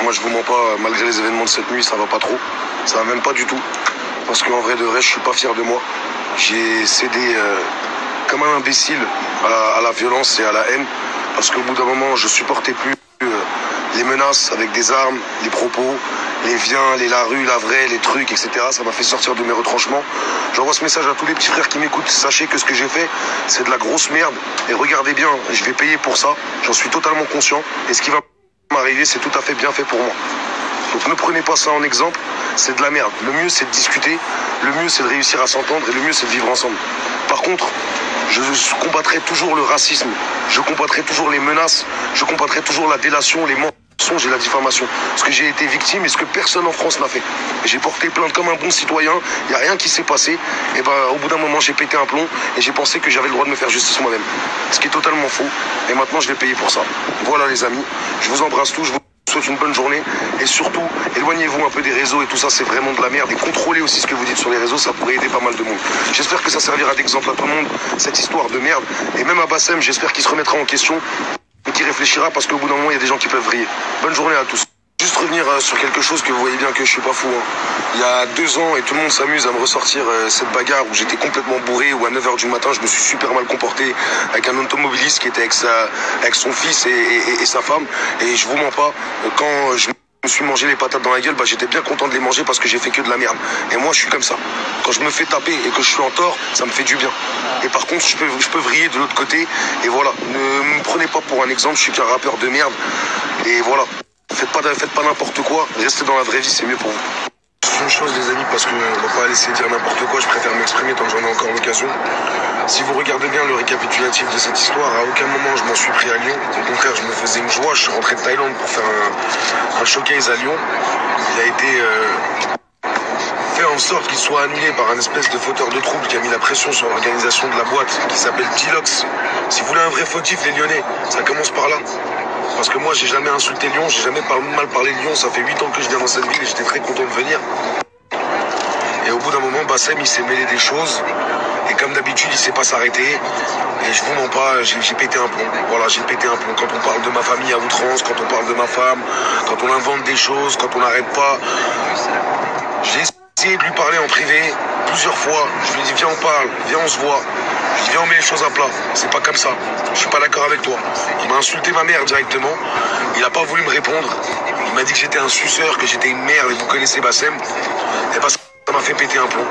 Moi, je vous mens pas, malgré les événements de cette nuit, ça va pas trop. Ça va même pas du tout. Parce qu'en vrai de vrai, je suis pas fier de moi. J'ai cédé comme un imbécile à la violence et à la haine. Parce qu'au bout d'un moment, je supportais plus les menaces avec des armes, les propos, les viens, les la rue, la vraie, les trucs, etc. Ça m'a fait sortir de mes retranchements. J'envoie ce message à tous les petits frères qui m'écoutent. Sachez que ce que j'ai fait, c'est de la grosse merde. Et regardez bien, je vais payer pour ça. J'en suis totalement conscient. Et ce qui va m'arriver, c'est tout à fait bien fait pour moi. Donc ne prenez pas ça en exemple, c'est de la merde. Le mieux, c'est de discuter. Le mieux, c'est de réussir à s'entendre. Et le mieux, c'est de vivre ensemble. Par contre, je combattrai toujours le racisme. Je combattrai toujours les menaces. Je combattrai toujours la délation, les mensonges et la diffamation. Parce que j'ai été victime et ce que personne en France n'a fait. J'ai porté plainte comme un bon citoyen. Il n'y a rien qui s'est passé. Et ben, au bout d'un moment, j'ai pété un plomb et j'ai pensé que j'avais le droit de me faire justice moi-même. Ce qui est totalement faux. Et maintenant, je vais payer pour ça. Voilà les amis. Je vous embrasse tous. Je vous souhaite une bonne journée. Et surtout, éloignez-vous un peu des réseaux et tout ça, c'est vraiment de la merde. Et contrôlez aussi ce que vous dites sur les réseaux, ça pourrait aider pas mal de monde. J'espère que ça servira d'exemple à tout le monde, cette histoire de merde. Et même à Bassem, j'espère qu'il se remettra en question et qu'il réfléchira parce qu'au bout d'un moment, il y a des gens qui peuvent vriller. Bonne journée à tous. Juste revenir sur quelque chose que vous voyez bien que je suis pas fou. Il y a 2 ans, et tout le monde s'amuse à me ressortir cette bagarre où j'étais complètement bourré, où à 9h du matin, je me suis super mal comporté avec un automobiliste qui était avec son fils et sa femme. Et je vous mens pas, quand je me suis mangé les patates dans la gueule, bah, j'étais bien content de les manger parce que j'ai fait que de la merde. Et moi, je suis comme ça. Quand je me fais taper et que je suis en tort, ça me fait du bien. Et par contre, je peux vriller de l'autre côté. Et voilà, ne me prenez pas pour un exemple, je suis qu'un rappeur de merde. Et voilà. Faites pas n'importe quoi, restez dans la vraie vie, c'est mieux pour vous. Une chose les amis, parce qu'on va pas laisser dire n'importe quoi, je préfère m'exprimer tant que j'en ai encore l'occasion. Si vous regardez bien le récapitulatif de cette histoire, à aucun moment je m'en suis pris à Lyon. Au contraire, je me faisais une joie, je suis rentré de Thaïlande pour faire un showcase à Lyon. Il a été fait en sorte qu'il soit annulé par un espèce de fauteur de trouble qui a mis la pression sur l'organisation de la boîte, qui s'appelle Dilox. Si vous voulez un vrai fautif, les Lyonnais, ça commence par là. Parce que moi, j'ai jamais insulté Lyon, j'ai jamais mal parlé de Lyon. Ça fait 8 ans que je viens dans cette ville et j'étais très content de venir. Et au bout d'un moment, Bassem, il s'est mêlé des choses. Et comme d'habitude, il sait pas s'arrêter. Et je vous mens pas, j'ai pété un plomb. Voilà, j'ai pété un plomb. Quand on parle de ma famille à outrance, quand on parle de ma femme, quand on invente des choses, quand on n'arrête pas. J'ai essayé de lui parler en privé plusieurs fois. Je lui ai dit, viens, on parle, viens, on se voit. Je dis, viens, on met les choses à plat. C'est pas comme ça. Je suis pas d'accord avec toi. Il m'a insulté ma mère directement. Il a pas voulu me répondre. Il m'a dit que j'étais un suceur, que j'étais une merde. Et vous connaissez Bassem. Et bah, ça m'a fait péter un plomb.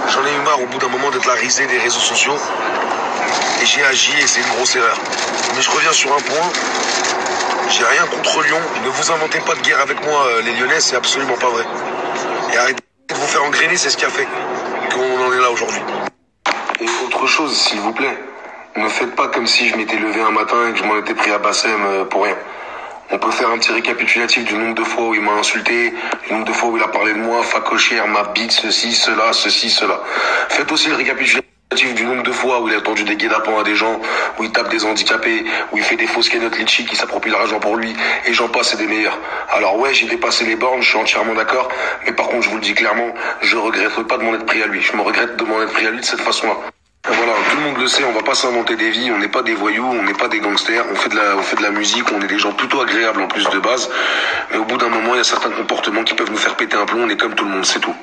J'en ai eu marre au bout d'un moment d'être la risée des réseaux sociaux. Et j'ai agi et c'est une grosse erreur. Mais je reviens sur un point. J'ai rien contre Lyon. Ne vous inventez pas de guerre avec moi, les Lyonnais. C'est absolument pas vrai. Et arrêtez de vous faire engrainer. C'est ce qui a fait qu'on en est là aujourd'hui. Et autre chose, s'il vous plaît, ne faites pas comme si je m'étais levé un matin et que je m'en étais pris à Bassem pour rien. On peut faire un petit récapitulatif du nombre de fois où il m'a insulté, du nombre de fois où il a parlé de moi, facochère, ma bite, ceci, cela. Faites aussi le récapitulatif du nombre de fois où il a tendu des guet-apens à des gens, où il tape des handicapés, où il fait des fausses kenottes litchi qui s'approprient l'argent pour lui, et j'en passe, c'est des meilleurs. Alors ouais, j'ai dépassé les bornes, je suis entièrement d'accord, mais par contre, je vous le dis clairement, je regrette pas de m'en être pris à lui. Je me regrette de m'en être pris à lui de cette façon-là. Voilà, tout le monde le sait, on va pas s'inventer des vies, on n'est pas des voyous, on n'est pas des gangsters, on fait de la musique, on est des gens plutôt agréables en plus de base, mais au bout d'un moment, il y a certains comportements qui peuvent nous faire péter un plomb, on est comme tout le monde, c'est tout.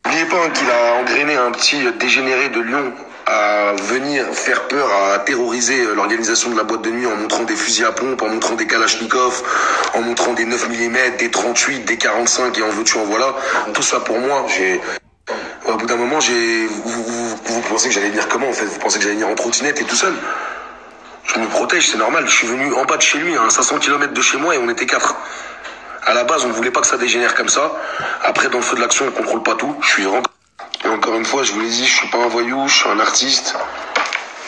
N'oubliez pas qu'il a engrainé un petit dégénéré de Lyon à venir faire peur, à terroriser l'organisation de la boîte de nuit en montrant des fusils à pompe, en montrant des Kalachnikov, en montrant des 9 mm, des 38, des 45 et en veux-tu en voilà. Tout ça pour moi, au bout d'un moment, vous pensez que j'allais venir comment en fait? Vous pensez que j'allais venir en trottinette et tout seul? Je me protège, c'est normal. Je suis venu en bas de chez lui, à 500 km de chez moi et on était 4. À la base, on ne voulait pas que ça dégénère comme ça. Après, dans le feu de l'action, on contrôle pas tout. Et encore une fois, je vous l'ai dit, je suis pas un voyou, je suis un artiste.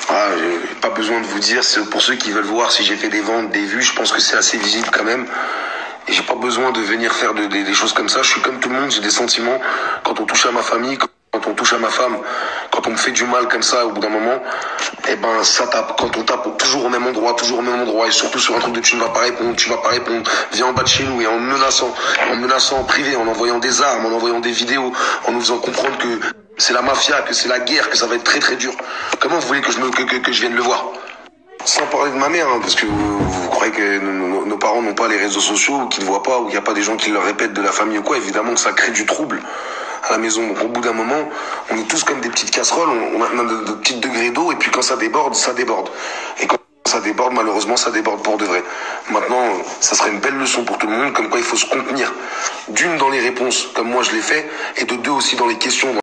Ah, j'ai pas besoin de vous dire, c'est pour ceux qui veulent voir si j'ai fait des ventes, des vues, je pense que c'est assez visible quand même. Et j'ai pas besoin de venir faire des choses comme ça. Je suis comme tout le monde, j'ai des sentiments. Quand on touche à ma famille, quand on touche à ma femme, quand on me fait du mal comme ça, au bout d'un moment, eh ben, ça tape. Quand on tape toujours au même endroit, et surtout sur un truc de tu ne vas pas répondre, viens en bas de chez nous, et en menaçant en privé, en envoyant des armes, en envoyant des vidéos, en nous faisant comprendre que c'est la mafia, que c'est la guerre, que ça va être très très dur. Comment vous voulez que je vienne le voir? sans parler de ma mère, hein, parce que vous croyez que nos parents n'ont pas les réseaux sociaux, ou qu'ils ne voient pas, ou qu'il n'y a pas des gens qui leur répètent de la famille ou quoi, évidemment que ça crée du trouble à la maison. Donc au bout d'un moment, on est tous comme des petites casseroles, on a de petits degrés d'eau, et puis quand ça déborde, ça déborde. Et quand ça déborde, malheureusement, ça déborde pour de vrai. Maintenant, ça serait une belle leçon pour tout le monde, comme quoi il faut se contenir. D'une, dans les réponses, comme moi je l'ai fait, et de deux aussi dans les questions.